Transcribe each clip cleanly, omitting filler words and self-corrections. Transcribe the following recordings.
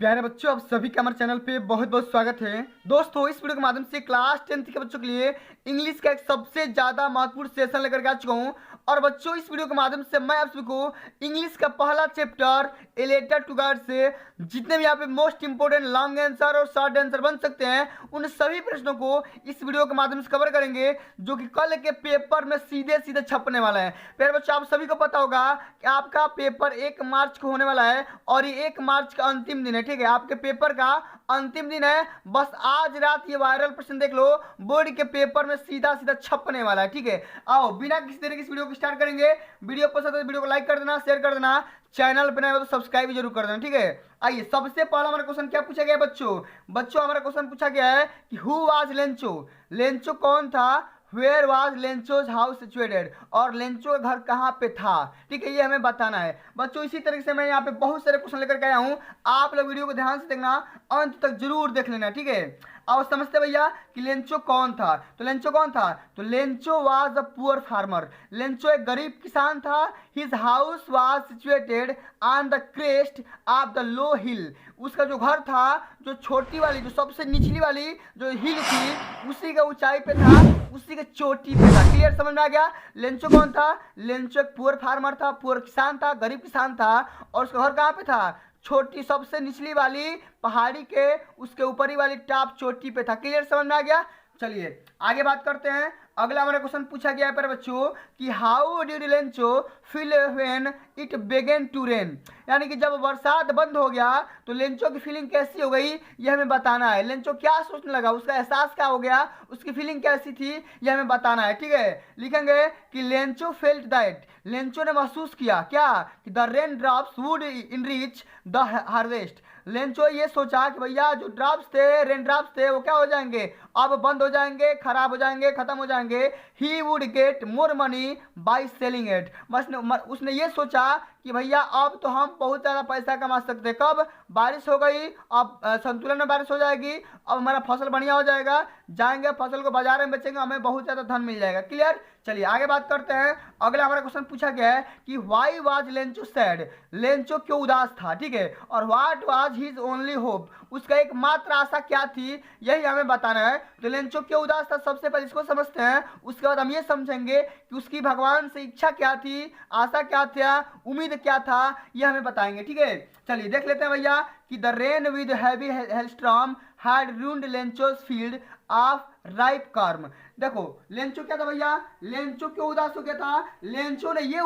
प्यारे बच्चों, आप सभी का हमारे चैनल पे बहुत बहुत स्वागत है। दोस्तों, इस वीडियो के माध्यम से क्लास 10th के बच्चों के लिए इंग्लिश का एक सबसे ज़्यादा महत्वपूर्ण सेशन लेकर के आ चुका हूँ। और बच्चों, इस वीडियो के माध्यम से मैं आप सभी को इंग्लिश का पहला chapter a letter to God से जितने भी यहाँ पे मोस्ट इंपोर्टेंट लॉन्ग आंसर और शॉर्ट आंसर बन सकते हैं, उन सभी प्रश्नों को इस वीडियो के माध्यम से कवर करेंगे, जो कि कल के पेपर में सीधे सीधे छपने वाला है। प्यारे बच्चों, आप सभी को पता होगा कि आपका पेपर 1 मार्च को होने वाला है और ये 1 मार्च का अंतिम दिन है। ठीक है, आपके पेपर का अंतिम दिन है। बस आज रात ये वायरल प्रश्न देख लो, बोर्ड के पेपर में सीधा सीधा छपने वाला है। ठीक है, आओ बिना किसी तरीके की इस वीडियो को स्टार्ट करेंगे। वीडियो पसंद है तो वीडियो को लाइक कर देना, शेयर कर देना, चैनल पर नए हो तो सब्सक्राइब भी जरूर कर देना। ठीक है, आइए सबसे पहला हमारा क्वेश्चन क्या पूछा गया है बच्चों हमारा क्वेश्चन पूछा गया है कि हु वाज लेंचो। लेंचो कौन था? Where was Lencho's house situated, और लेंचो का घर कहाँ पे था। ठीक है, ये हमें बताना है बच्चों। इसी तरीके से मैं यहाँ पे बहुत सारे क्वेश्चन लेकर के आया हूँ, आप लोग वीडियो को ध्यान से देखना, अंत तक जरूर देख लेना। ठीक है, अब समझते भैया कि लेंचो कौन था। तो लेंचो कौन था? तो Lencho was a poor farmer. Lencho एक गरीब किसान था। His house was situated on the crest of the low hill. उसका जो घर था, जो छोटी वाली, जो सबसे निचली वाली जो हिल थी, उसी का ऊंचाई पे था, उसी के चोटी पे था। क्लियर, समझ में आ गया? लेंचो कौन था? लेंचो एक पुअर फार्मर था, पुअर किसान था, गरीब किसान था, और उसका घर कहाँ पे था? छोटी सबसे निचली वाली पहाड़ी के उसके ऊपरी वाली टॉप चोटी पे था। क्लियर, समझ में आ गया? चलिए आगे बात करते हैं। अगला हमारा क्वेश्चन पूछा गया है पर बच्चों कि how did Lencho feel when it बेगन टू रेन। यानी कि जब बरसात बंद हो गया तो लेंचो की फीलिंग कैसी हो गई, ये हमें बताना है। लेंचो क्या सोचने लगा, उसका एहसास क्या हो गया, उसकी फीलिंग कैसी थी, ये हमें बताना है। ठीक है, लिखेंगे कि लेंचो फेल्ट दैट। लेंचो ने महसूस किया क्या कि the rain drops would enrich the harvest. Lencho ये सोचा कि भैया जो ड्रॉप्स थे, रेन ड्रॉप्स थे, वो क्या हो जाएंगे, अब बंद हो जाएंगे, खराब हो जाएंगे, खत्म हो जाएंगे। He would get more money by selling it. बस उसने ये सोचा कि भैया अब तो हम बहुत ज़्यादा पैसा कमा सकते हैं। कब? बारिश हो गई, अब संतुलन में बारिश हो जाएगी, अब हमारा फसल बढ़िया हो जाएगा, जाएंगे फसल को बाजार में बेचेंगे, हमें बहुत ज़्यादा धन मिल जाएगा। क्लियर, चलिए आगे बात करते हैं। अगला हमारा क्वेश्चन पूछा गया है कि why was Lencho sad. Lencho क्यों उदास था। ठीक है, और what was his only hope. उसका एकमात्र आशा क्या थी, यही हमें बताना है। तो लेंचो क्यों उदास था, सबसे पहले इसको समझते हैं, उसके बाद हम ये समझेंगे कि उसकी भगवान से इच्छा क्या थी, आशा क्या था, उम्मीद क्या था, ये हमें बताएंगे। ठीक है, चलिए देख लेते हैं भैया कि the rain with heavy hailstorm had ruined Lencho's field of ripe corn. देखो लेंचो क्या था भैया, लेंचो क्यों उदास हो गया था? लेंचो ने ये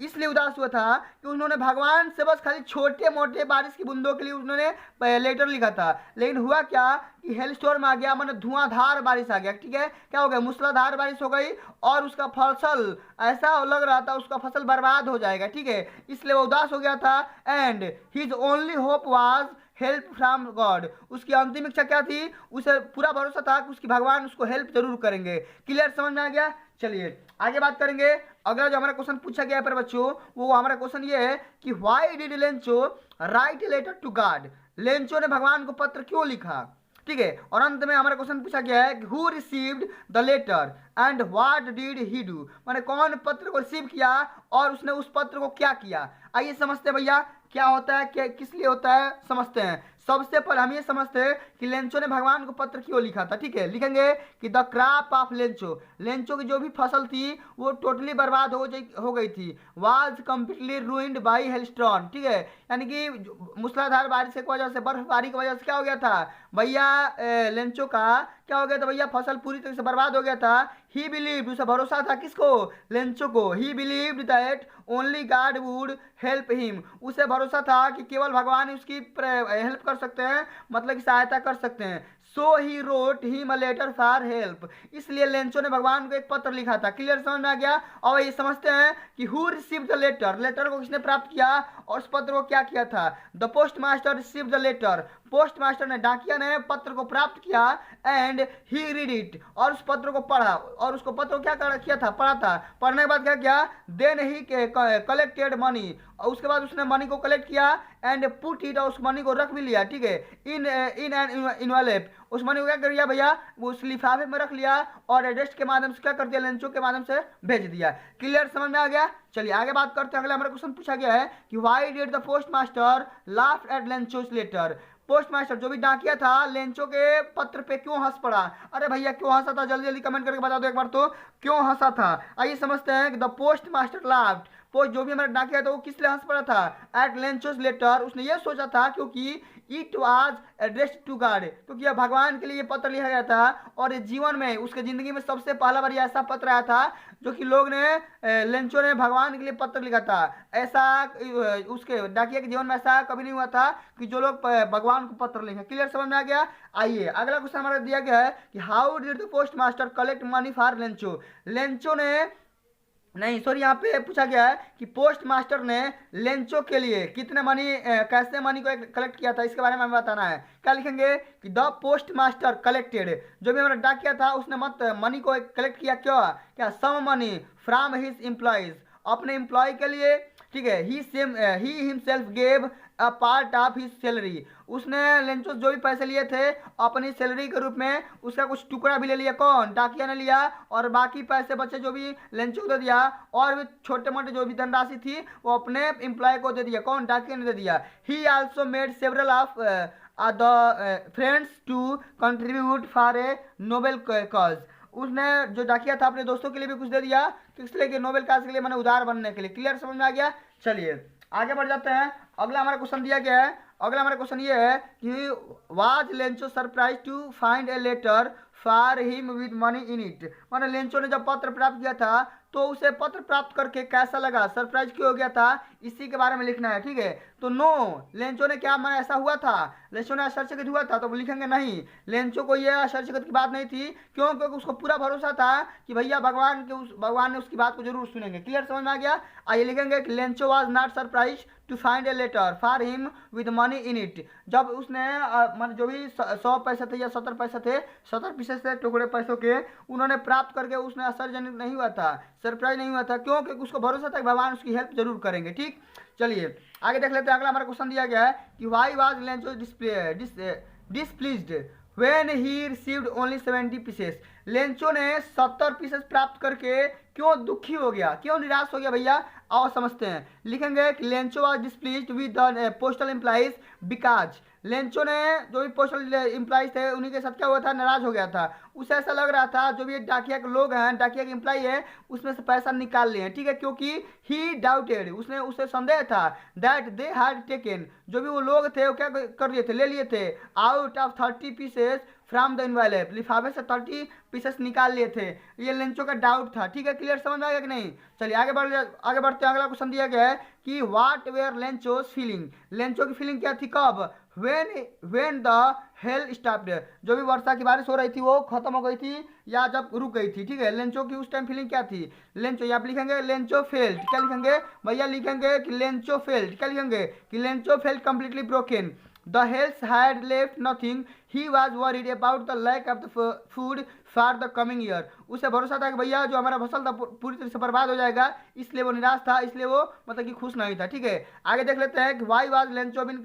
इसलिए उदास हुआ था कि उन्होंने भगवान से बस खाली छोटे मोटे बारिश की बूंदों के लिए उन्होंने लेटर लिखा था, लेकिन हुआ क्या कि हेल स्टॉर्म आ गया, माने धुआंधार बारिश आ गया। ठीक है, क्या हो गया, मूसलाधार बारिश हो गई और उसका फसल ऐसा लग रहा था उसका फसल बर्बाद हो जाएगा। ठीक है, इसलिए वो उदास हो गया था। And his only hope was help from God. उसकी अंतिम इच्छा क्या थी? उसे पूरा भरोसा था कि उसकी भगवान उसको हेल्प जरूर करेंगे। क्लियर, समझ में आ गया? चलिए आगे बात करेंगे। अगला जो हमारा क्वेश्चन पूछा गया है पर बच्चों, वो हमारा क्वेश्चन ये है कि why did Lencho write letter to God. Lencho ने भगवान को पत्र क्यों लिखा। ठीक है, और अंत में हमारा क्वेश्चन पूछा गया है कि who received the letter and what did he do. माने कौन पत्र को रिसीव किया और उसने उस पत्र को क्या किया। आइए समझते हैं भैया क्या होता है, क्या किस लिए होता है, समझते हैं। सबसे पहले हम ये समझते हैं कि लेंचो ने भगवान को पत्र क्यों लिखा था। ठीक है, लिखेंगे कि the crop of Lencho. Lencho की जो भी फसल थी वो टोटली बर्बाद हो गई थी। Was completely ruined by hailstorm. ठीक है, यानी कि मूसलाधार बारिश की वजह से, बर्फबारी की वजह से क्या हो गया था भैया, लेंचो का क्या हो गया था भैया, फसल पूरी तरह से बर्बाद हो गया था। ही बिलीव्ड, उसे भरोसा था किसको, लेंचो को। ही believed that only God would help him. उसे भरोसा था कि केवल भगवान ही उसकी हेल्प कर सकते हैं, मतलब कि सहायता कर सकते हैं। So he wrote him a letter for help. इसलिए लेंचो ने भगवान को एक पत्र लिखा था। क्लियर, समझ में आ गया? और ये समझते हैं कि who receive the letter. Letter को किसने प्राप्त किया और उस पत्र को क्या किया था। The post master receive the letter. Post master ने, डाकिया ने पत्र को प्राप्त किया। एंड ही रीड इट, और उस पत्र को पढ़ा, और उसको पत्र को क्या किया था, पढ़ा था। पढ़ने के बाद क्या किया, देन ही कलेक्टेड मनी, और उसके बाद उसने मनी को कलेक्ट किया एंड पुट इट, और उस मनी को रख भी लिया। ठीक है, इन एन इन्वेलप, उस मनी को क्या कर दिया भैया, वो उस लिफाफे में रख लिया और एड्रेस के माध्यम से क्या कर दिया, लेंचो के माध्यम से भेज दिया। क्लियर, समझ में आ गया? चलिए आगे बात करते हैं। अगला हमारा क्वेश्चन पूछा गया है कि why did the post master laugh at Lencho's letter. Post master जो भी डाकिया था लेंचो के पत्र पे क्यों हंस पड़ा। अरे भैया क्यों हंसा था, जल्दी जल्दी कमेंट करके बता दो एक बार तो, क्यों हंसा था। आइए समझते हैं। The post master laughed, post जो भी हमारा डाकिया था वो किस लिए हंस पड़ा था। एट लेंचोस लेटर, उसने ये सोचा था क्योंकि it was addressed to God, क्योंकि यह भगवान के लिए ये पत्र लिखा गया था और जीवन में उसके जिंदगी में सबसे पहला बार ऐसा पत्र आया था जो कि लोग ने लेंचो ने भगवान के लिए पत्र लिखा था। ऐसा उसके डाकिया के जीवन में ऐसा कभी नहीं हुआ था कि जो लोग भगवान को पत्र लिखे। क्लियर, समझ में आ गया। आइए अगला क्वेश्चन हमारा दिया गया है कि how did the post master collect money for Lencho. Lencho ने नहीं सॉरी, यहाँ पे पूछा गया है कि पोस्ट मास्टर ने लेंचो के लिए कितने मनी कैसे मनी को कलेक्ट किया था, इसके बारे में हमें बताना है। क्या लिखेंगे कि द पोस्ट मास्टर कलेक्टेड, जो भी हमारा डाकिया था उसने मत मनी को कलेक्ट किया, क्यों क्या some money from his employees, अपने एम्प्लॉय के लिए, ठीक है। He himself gave a part of his salary, उसने लेंचो जो भी पैसे लिए थे अपनी सैलरी के रूप में उसका कुछ टुकड़ा भी ले लिया, कौन डाकिया ने लिया, और बाकी पैसे बचे जो भी लेंचो को दे दिया, और भी छोटे मोटे जो भी धनराशि थी वो अपने एम्प्लॉय को दे दिया, कौन डाकिया ने दे दिया। He also made several of the friends to contribute for a noble cause, उसने जो डाकिया था अपने दोस्तों के लिए भी कुछ दे दिया, किस लिए कि नोबेल काज के लिए, मैंने उदार बनने के लिए। क्लियर, समझ में आ गया। चलिए आगे बढ़ जाते हैं। अगला हमारा क्वेश्चन दिया गया है, अगला हमारा क्वेश्चन ये है कि was Lencho surprise to find a letter for him with money in it, माने लेंचो ने जब पत्र प्राप्त किया था तो उसे पत्र प्राप्त करके कैसा लगा, सरप्राइज क्यों हो गया था, इसी के बारे में लिखना है, ठीक है। तो नो, लेंचो ने क्या माना ऐसा हुआ था, लेंचो ने आश्चर्यचकित हुआ था, तो लिखेंगे नहीं, लेंचो को यह आश्चर्यचकित की बात नहीं थी, क्यों, क्योंकि उसको पूरा भरोसा था कि भैया भगवान ने उसकी बात को जरूर सुनेंगे। क्लियर, समझ में आ गया। आइए लिखेंगे कि Lencho was not surprise to find a letter for him with money in it, जब उसने मान जो भी 100 पैसे थे या 70 पैसे थे, 70 पीसेस थे टुकड़े पैसों के, उन्होंने प्राप्त करके उसने आश्चर्यजनक नहीं हुआ था, सरप्राइज नहीं हुआ था, क्यों, क्योंकि उसको भरोसा था कि भगवान उसकी हेल्प जरूर करेंगे। ठीक, चलिए आगे देख लेते हैं। अगला हमारा क्वेश्चन दिया गया है कि why was Lencho displeased when he received only 70 pieces, Lencho ने 70 पीसेस प्राप्त करके क्यों दुखी हो गया, क्यों निराश हो गया भैया, आओ समझते हैं। लिखेंगे कि Lencho was displeased with the postal employees because, Lencho ने जो भी पोस्टल एम्प्लॉइज थे उन्हीं के साथ क्या हुआ था, नाराज हो गया था। उसे ऐसा लग रहा था जो भी डाकिया के लोग हैं, डाकिया के एम्प्लॉय है, उसमें से पैसा निकाल लिए, ठीक है, क्योंकि ही डाउटेड, उसने उसे संदेह था दैट दे हैड टेकन, जो भी वो लोग थे वो क्या कर लिए थे, ले लिए थे, out of 30 pieces from the invaluable, लिफाफे से 30 पीसेस निकाल लिए थे। ये लेंचो का डाउट था, ठीक है। क्लियर, समझ में आ गया कि नहीं। चलिए आगे बढ़ते हैं। अगला क्वेश्चन दिया गया है कि व्हाट वेयर लेंचोस फीलिंग, लेंचो की फीलिंग क्या थी, कब, व्हेन द हेल स्टॉप्ड, जो भी वर्षा की बारिश हो रही थी वो खत्म हो गई थी या जब रुक गई थी, ठीक है। लेंचो की उस टाइम फीलिंग क्या थी, लेंचो, यहाँ पे लिखेंगे लेंचो फेल्ट, क्या लिखेंगे भैया, लिखेंगे कि लेंचो फेल्ट, क्या लिखेंगे कि Lencho felt completely broken, the health had left nothing, he was worried about the lack of the food for the coming year, उसे भरोसा था कि भैया जो हमारा फसल था पूरी तरह से बर्बाद हो जाएगा, इसलिए वो निराश था, इसलिए वो मतलब कि खुश नहीं था, ठीक है। आगे देख लेते हैं कि why was Lencho been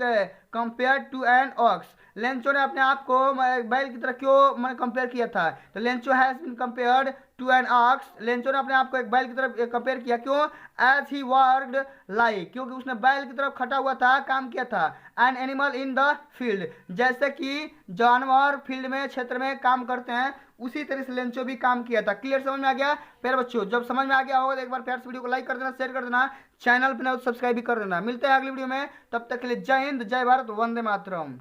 compared to an ox, Lencho ने अपने आप को बैल की तरह क्यों मैंने कंपेयर किया था, तो Lencho has been compared to an ox, Lencho ने अपने आप को एक बैल की तरफ कंपेयर किया, क्यों, एज ही वर्कड लाइक, क्योंकि उसने बैल की तरफ खटा हुआ था, काम किया था, an animal in the field, जैसे कि जानवर फील्ड में क्षेत्र में काम करते हैं, उसी तरह से लेंचो भी काम किया था। क्लियर, समझ में आ गया। प्यारे बच्चों, जब समझ में आ गया होगा तो एक बार प्यार से वीडियो को लाइक कर देना, शेयर कर देना, चैनल पर सब्सक्राइब भी कर देना। मिलते हैं अगली वीडियो में, तब तक के लिए जय हिंद, जय भारत, वंदे मातरम।